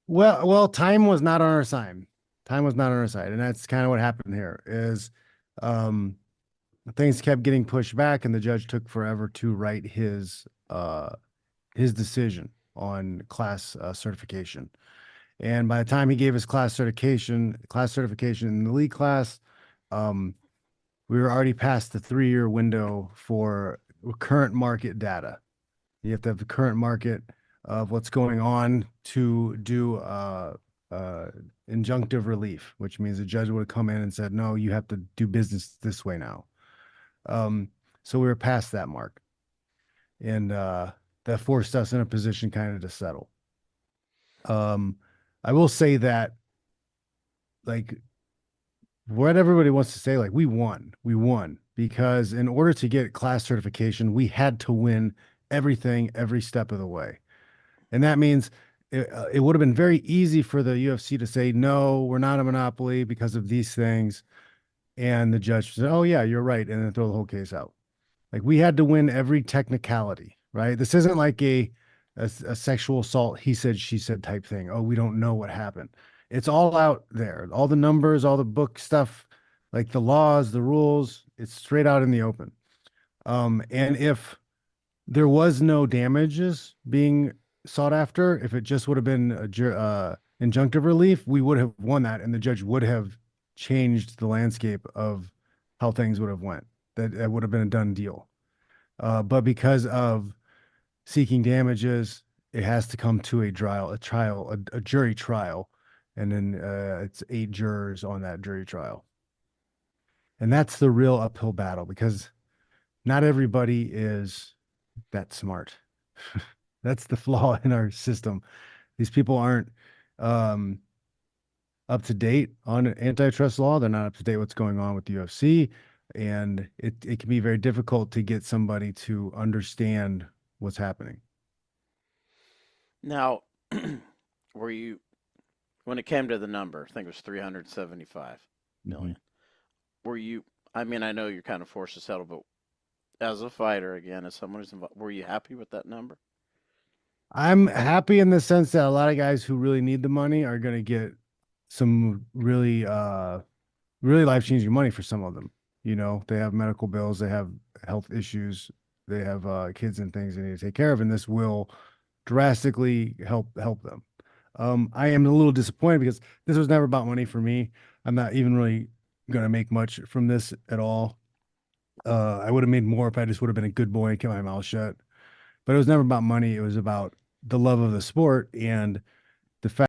Well, time was not on our side. Time was not on our side, and that's kind of what happened here. Is um, things kept getting pushed back, and the judge took forever to write his decision on class certification. And by the time he gave his class certification in the league class, um, we were already past the 3-year window for current market data. You have to have the current market of what's going on to do uh, injunctive relief, which means the judge would have come in and said, no, you have to do business this way now. Um, so we were past that mark. And that forced us in a position kind of to settle. Um, I will say that, like, what everybody wants to say, like, we won because in order to get class certification, we had to win everything every step of the way. And that means it would have been very easy for the UFC to say, no, we're not a monopoly because of these things. And the judge said, oh, yeah, you're right. And then throw the whole case out. Like we had to win every technicality, right? This isn't like a sexual assault, he said, she said type thing. Oh, we don't know what happened. It's all out there. All the numbers, all the book stuff, like the laws, the rules, it's straight out in the open. And if there was no damages being sought after, if it just would have been injunctive relief, we would have won that, and the judge would have changed the landscape of how things would have went. That would have been a done deal. But because of seeking damages, it has to come to a jury trial, and then it's 8 jurors on that jury trial, and that's the real uphill battle because not everybody is that smart. That's the flaw in our system. These people aren't um, up to date on antitrust law. They're not up to date what's going on with the UFC, and it can be very difficult to get somebody to understand what's happening. Now, were you when it came to the number? I think it was 375 Mhm. million. Were you? I mean, I know you're kind of forced to settle, but as a fighter, again, as someone who's involved, were you happy with that number? I'm happy in the sense that a lot of guys who really need the money are going to get some really life-changing money for some of them. You know, they have medical bills, they have health issues, they have kids and things they need to take care of, and this will drastically help them. I am a little disappointed because this was never about money for me. I'm not even really going to make much from this at all. I would have made more if I just would have been a good boy and kept my mouth shut. But it was never about money. It was about the love of the sport. And